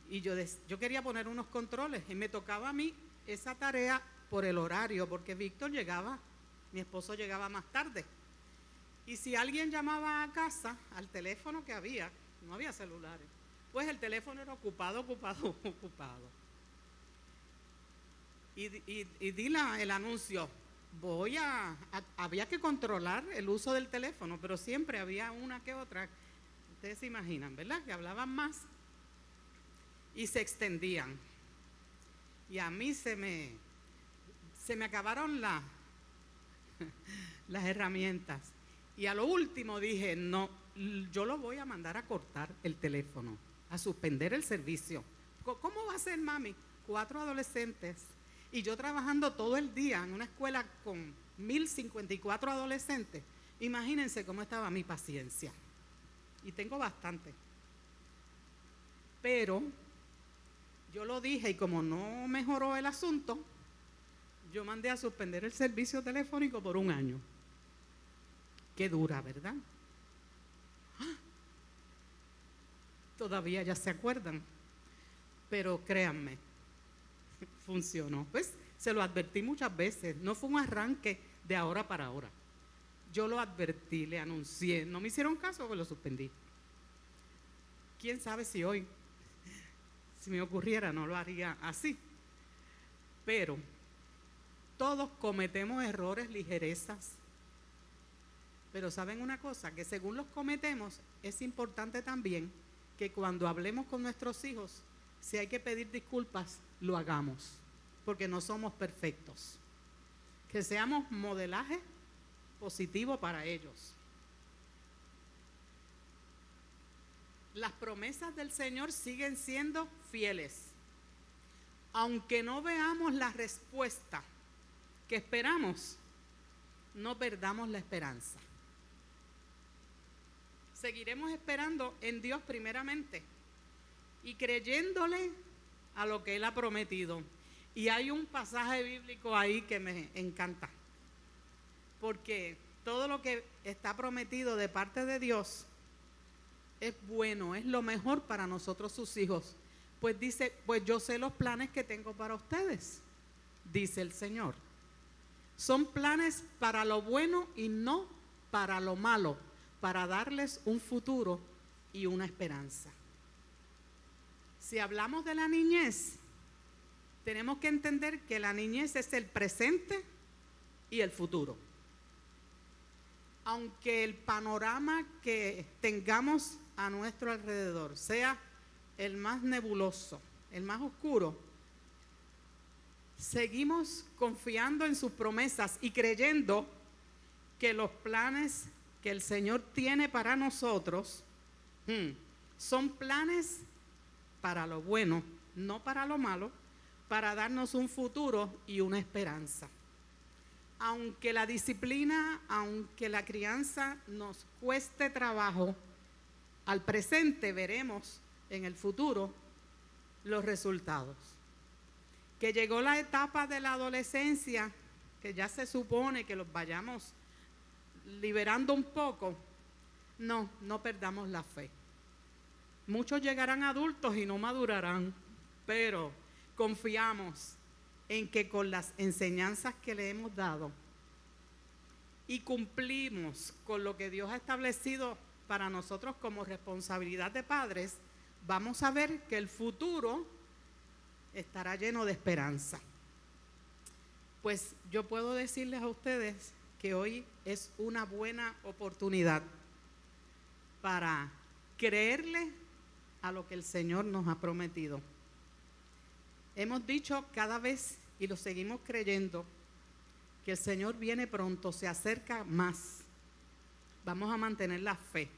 Y yo quería poner unos controles y me tocaba a mí esa tarea por el horario, porque Víctor mi esposo llegaba más tarde. Y si alguien llamaba a casa, al teléfono que había, no había celulares, pues el teléfono era ocupado. Y di el anuncio, había que controlar el uso del teléfono, pero siempre había una que otra, ustedes se imaginan, ¿verdad? Que hablaban más y se extendían. Y a mí se me acabaron las herramientas. Y a lo último dije, no, yo lo voy a mandar a cortar el teléfono, a suspender el servicio. ¿Cómo va a ser, mami? 4 adolescentes. Y yo trabajando todo el día en una escuela con 1054 adolescentes. Imagínense cómo estaba mi paciencia. Y tengo bastante. Pero yo lo dije y como no mejoró el asunto, yo mandé a suspender el servicio telefónico por 1 año. Qué dura, ¿verdad? Todavía ya se acuerdan. Pero créanme, funcionó. Pues se lo advertí muchas veces. No fue un arranque de ahora para ahora. Yo lo advertí, le anuncié. No me hicieron caso, pues lo suspendí. ¿Quién sabe si hoy, si me ocurriera, no lo haría así? Pero todos cometemos errores, ligerezas. Pero ¿saben una cosa? Que según los cometemos, es importante también que cuando hablemos con nuestros hijos, si hay que pedir disculpas, lo hagamos, porque no somos perfectos. Que seamos modelaje positivo para ellos. Las promesas del Señor siguen siendo fieles. Aunque no veamos la respuesta que esperamos, no perdamos la esperanza. Seguiremos esperando en Dios primeramente y creyéndole a lo que Él ha prometido. Y hay un pasaje bíblico ahí que me encanta, porque todo lo que está prometido de parte de Dios es bueno, es lo mejor para nosotros sus hijos. Pues dice, pues yo sé los planes que tengo para ustedes, dice el Señor. Son planes para lo bueno y no para lo malo, para darles un futuro y una esperanza. Si hablamos de la niñez, tenemos que entender que la niñez es el presente y el futuro. Aunque el panorama que tengamos a nuestro alrededor sea el más nebuloso, el más oscuro, seguimos confiando en sus promesas y creyendo que los planes que el Señor tiene para nosotros son planes para lo bueno, no para lo malo, para darnos un futuro y una esperanza. Aunque la disciplina, aunque la crianza nos cueste trabajo, al presente veremos en el futuro los resultados. Que llegó la etapa de la adolescencia, que ya se supone que los vayamos liberando un poco, no perdamos la fe. Muchos llegarán adultos y no madurarán, pero confiamos en que con las enseñanzas que le hemos dado y cumplimos con lo que Dios ha establecido para nosotros como responsabilidad de padres, vamos a ver que el futuro estará lleno de esperanza. Pues yo puedo decirles a ustedes que hoy es una buena oportunidad para creerle a lo que el Señor nos ha prometido. Hemos dicho cada vez, y lo seguimos creyendo, que el Señor viene pronto, se acerca más. Vamos a mantener la fe.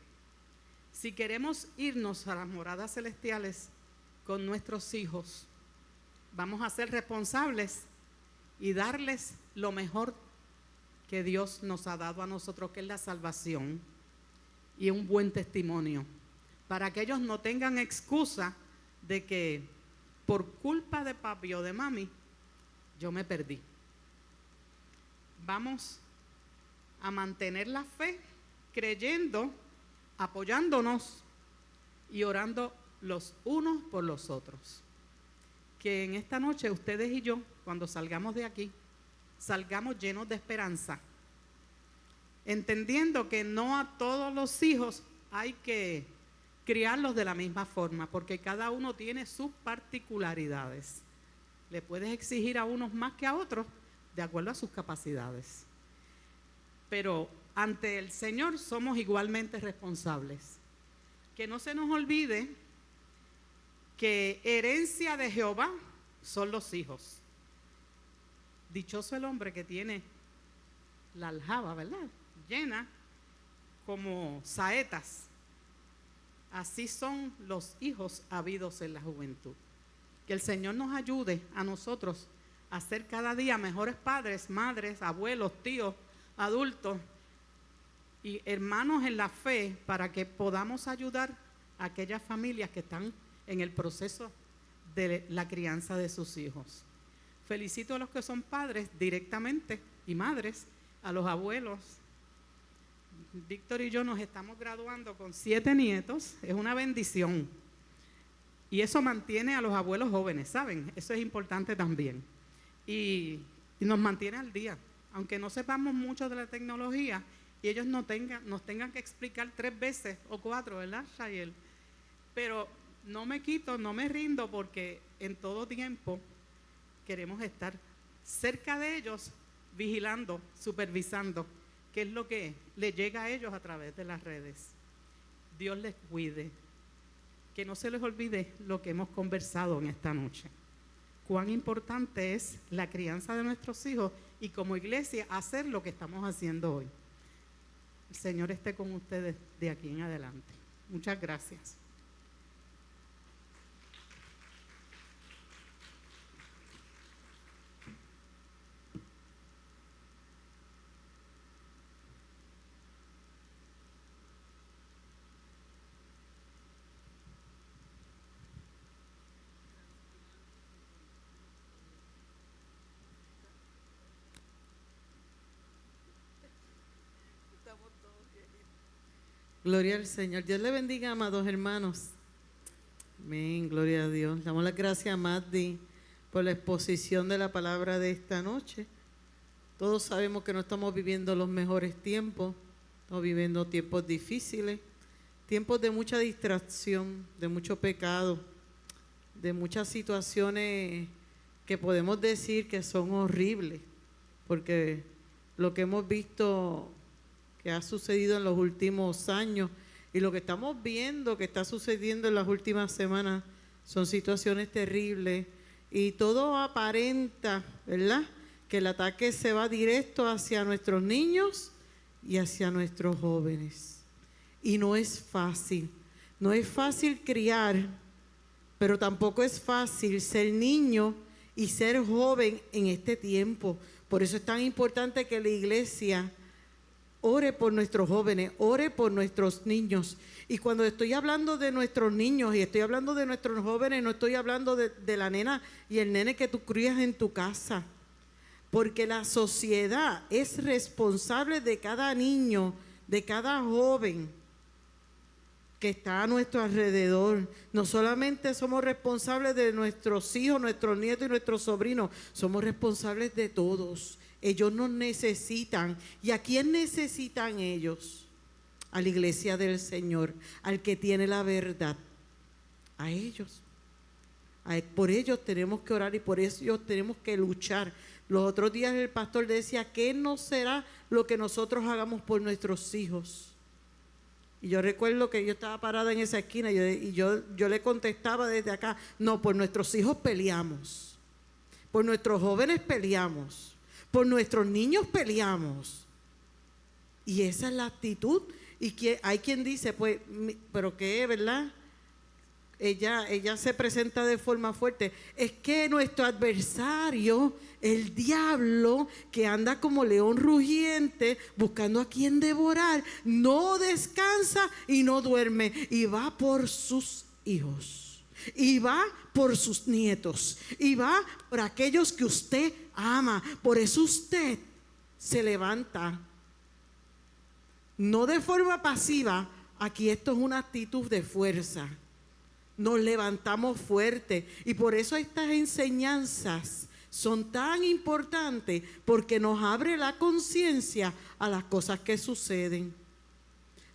Si queremos irnos a las moradas celestiales con nuestros hijos, vamos a ser responsables y darles lo mejor que Dios nos ha dado a nosotros, que es la salvación y un buen testimonio, para que ellos no tengan excusa de que por culpa de papi o de mami yo me perdí. Vamos a mantener la fe creyendo, apoyándonos y orando los unos por los otros. Que en esta noche ustedes y yo, cuando salgamos de aquí, salgamos llenos de esperanza, entendiendo que no a todos los hijos hay que criarlos de la misma forma, porque cada uno tiene sus particularidades. Le puedes exigir a unos más que a otros de acuerdo a sus capacidades. Pero ante el Señor somos igualmente responsables. Que no se nos olvide que herencia de Jehová son los hijos. Dichoso el hombre que tiene la aljaba, ¿verdad?, llena como saetas. Así son los hijos habidos en la juventud. Que el Señor nos ayude a nosotros a ser cada día mejores padres, madres, abuelos, tíos, adultos y hermanos en la fe, para que podamos ayudar a aquellas familias que están en el proceso de la crianza de sus hijos. Felicito a los que son padres directamente y madres, a los abuelos. Víctor y yo nos estamos graduando con 7 nietos, es una bendición. Y eso mantiene a los abuelos jóvenes, ¿saben? Eso es importante también. Y nos mantiene al día. Aunque no sepamos mucho de la tecnología y ellos nos tengan que explicar 3 veces o 4, ¿verdad, Shayel? Pero no me quito, no me rindo, porque en todo tiempo queremos estar cerca de ellos, vigilando, supervisando qué es lo que les llega a ellos a través de las redes. Dios les cuide. Que no se les olvide lo que hemos conversado en esta noche. Cuán importante es la crianza de nuestros hijos y como iglesia hacer lo que estamos haciendo hoy. El Señor esté con ustedes de aquí en adelante. Muchas gracias. Gloria al Señor. Dios le bendiga, amados hermanos. Amén, gloria a Dios. Damos las gracias a Maddy por la exposición de la palabra de esta noche. Todos sabemos que no estamos viviendo los mejores tiempos, estamos viviendo tiempos difíciles, tiempos de mucha distracción, de mucho pecado, de muchas situaciones que podemos decir que son horribles, porque lo que hemos visto que ha sucedido en los últimos años y lo que estamos viendo que está sucediendo en las últimas semanas son situaciones terribles y todo aparenta, ¿verdad?, que el ataque se va directo hacia nuestros niños y hacia nuestros jóvenes. Y no es fácil, No es fácil criar, pero tampoco es fácil ser niño y ser joven en este tiempo. Por eso es tan importante que la iglesia ore por nuestros jóvenes, ore por nuestros niños. Y cuando estoy hablando de nuestros niños y estoy hablando de nuestros jóvenes, no estoy hablando de la nena y el nene que tú crías en tu casa. Porque la sociedad es responsable de cada niño, de cada joven que está a nuestro alrededor. No solamente somos responsables de nuestros hijos, nuestros nietos y nuestros sobrinos, somos responsables de todos. Ellos nos necesitan. ¿Y a quién necesitan ellos? A la iglesia del Señor, al que tiene la verdad. A ellos. Por ellos tenemos que orar y por ellos tenemos que luchar. Los otros días el pastor decía, ¿qué no será lo que nosotros hagamos por nuestros hijos? Y yo recuerdo que yo estaba parada en esa esquina y yo le contestaba desde acá, no, por nuestros hijos peleamos, por nuestros jóvenes peleamos, por nuestros niños peleamos. Y esa es la actitud. Y que hay quien dice, pues, pero qué, ¿verdad? Ella se presenta de forma fuerte. Es que nuestro adversario, el diablo, que anda como león rugiente buscando a quien devorar, no descansa y no duerme, y va por sus hijos, y va por sus nietos, y va por aquellos que usted ama. Por eso usted se levanta, no de forma pasiva. Aquí esto es una actitud de fuerza. Nos levantamos fuerte, y por eso estas enseñanzas son tan importantes, porque nos abre la conciencia a las cosas que suceden.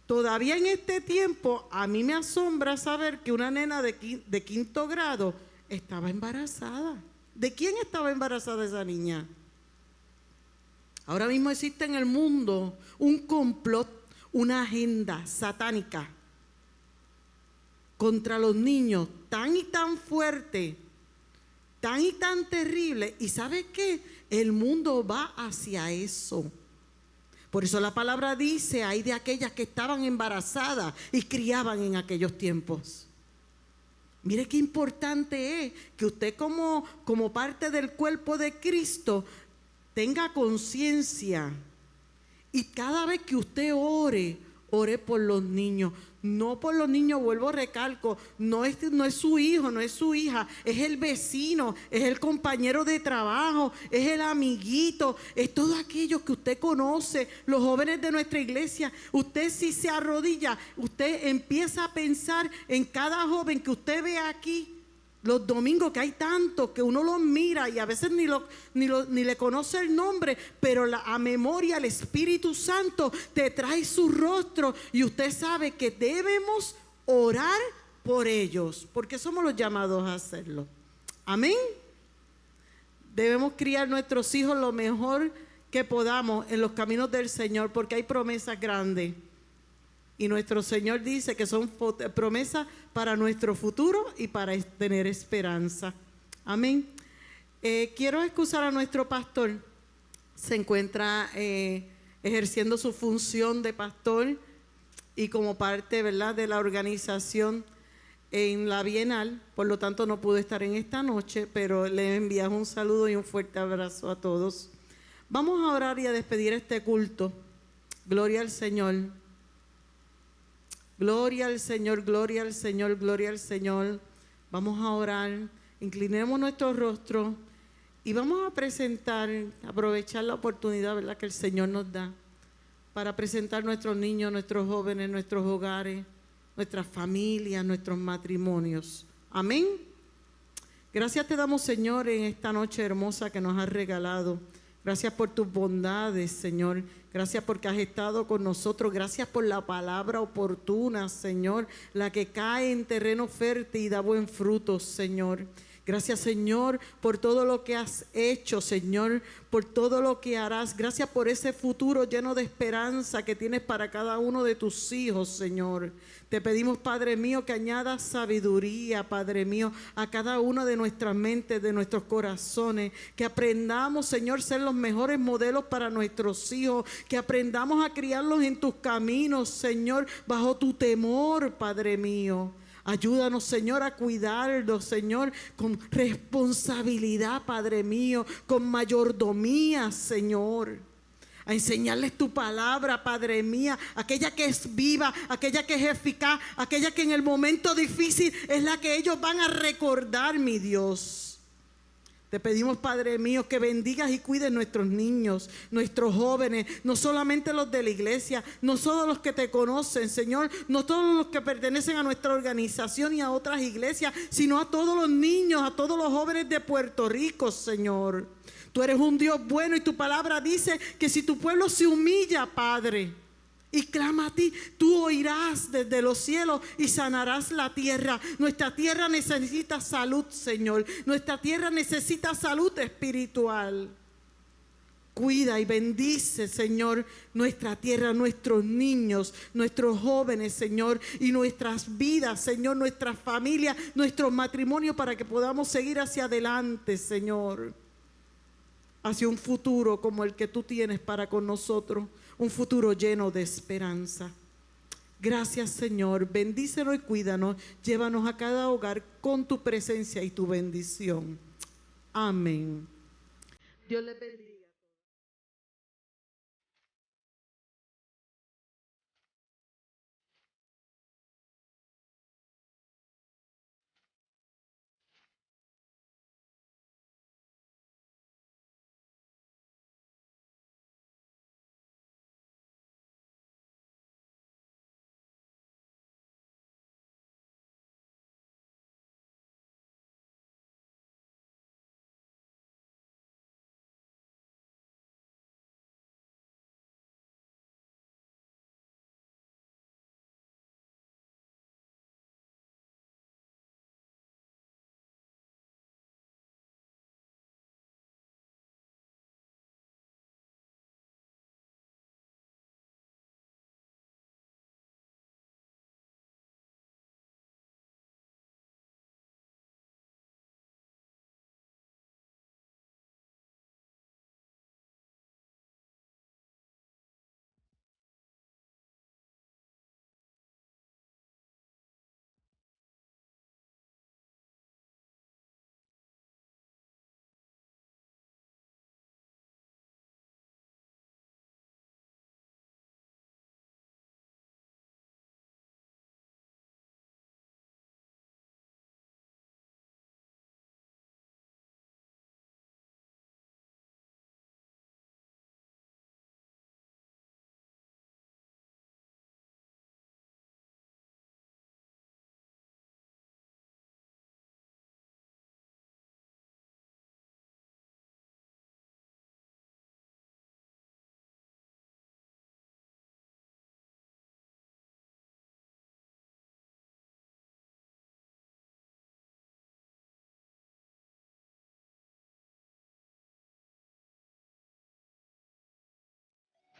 Todavía en este tiempo a mí me asombra saber que una nena de 5º grado estaba embarazada. ¿De quién estaba embarazada esa niña? Ahora mismo existe en el mundo un complot, una agenda satánica contra los niños tan y tan fuerte, tan y tan terrible. ¿Y sabe qué? El mundo va hacia eso. Por eso la palabra dice, hay de aquellas que estaban embarazadas y criaban en aquellos tiempos. Mire qué importante es que usted como parte del cuerpo de Cristo tenga conciencia, y cada vez que usted ore por los niños. No por los niños, vuelvo, recalco, no es su hijo, no es su hija, es el vecino, es el compañero de trabajo, es el amiguito, es todo aquello que usted conoce. Los jóvenes de nuestra iglesia, usted si se arrodilla, usted empieza a pensar en cada joven que usted ve aquí los domingos, que hay tantos que uno los mira y a veces ni le conoce el nombre, pero a memoria el Espíritu Santo te trae su rostro y usted sabe que debemos orar por ellos, porque somos los llamados a hacerlo. Amén. Debemos criar nuestros hijos lo mejor que podamos en los caminos del Señor, porque hay promesas grandes. Y nuestro Señor dice que son promesas para nuestro futuro y para tener esperanza. Amén. Quiero excusar a nuestro pastor. Se encuentra ejerciendo su función de pastor y como parte, ¿verdad?, de la organización en la Bienal. Por lo tanto, no pudo estar en esta noche, pero le enviamos un saludo y un fuerte abrazo a todos. Vamos a orar y a despedir este culto. Gloria al Señor. Gloria al Señor, gloria al Señor, gloria al Señor. Vamos a orar, inclinemos nuestro rostro y vamos a presentar, aprovechar la oportunidad, ¿verdad?, que el Señor nos da para presentar nuestros niños, nuestros jóvenes, nuestros hogares, nuestras familias, nuestros matrimonios. Amén. Gracias te damos, Señor, en esta noche hermosa que nos has regalado. Gracias por tus bondades, Señor. Gracias porque has estado con nosotros. Gracias por la palabra oportuna, Señor, la que cae en terreno fértil y da buen fruto, Señor. Gracias, Señor, por todo lo que has hecho, Señor, por todo lo que harás. Gracias por ese futuro lleno de esperanza que tienes para cada uno de tus hijos, Señor. Te pedimos, Padre mío, que añadas sabiduría, Padre mío, a cada una de nuestras mentes, de nuestros corazones. Que aprendamos, Señor, ser los mejores modelos para nuestros hijos. Que aprendamos a criarlos en tus caminos, Señor, bajo tu temor, Padre mío. Ayúdanos, Señor, a cuidarlos, Señor, con responsabilidad, Padre mío, con mayordomía, Señor. A enseñarles tu palabra, Padre mía, aquella que es viva, aquella que es eficaz, aquella que en el momento difícil es la que ellos van a recordar, mi Dios. Te pedimos, Padre mío, que bendigas y cuides nuestros niños, nuestros jóvenes, no solamente los de la iglesia, no solo los que te conocen, Señor, no todos los que pertenecen a nuestra organización y a otras iglesias, sino a todos los niños, a todos los jóvenes de Puerto Rico, Señor. Tú eres un Dios bueno y tu palabra dice que si tu pueblo se humilla, Padre, y clama a ti, tú oirás desde los cielos y sanarás la tierra. Nuestra tierra necesita salud, Señor. Nuestra tierra necesita salud espiritual. Cuida y bendice, Señor, nuestra tierra, nuestros niños, nuestros jóvenes, Señor, y nuestras vidas, Señor, nuestras familias, nuestros matrimonios, para que podamos seguir hacia adelante, Señor, hacia un futuro como el que tú tienes para con nosotros, un futuro lleno de esperanza. Gracias, Señor, bendícenos y cuídanos, llévanos a cada hogar con tu presencia y tu bendición. Amén. Dios les bendiga.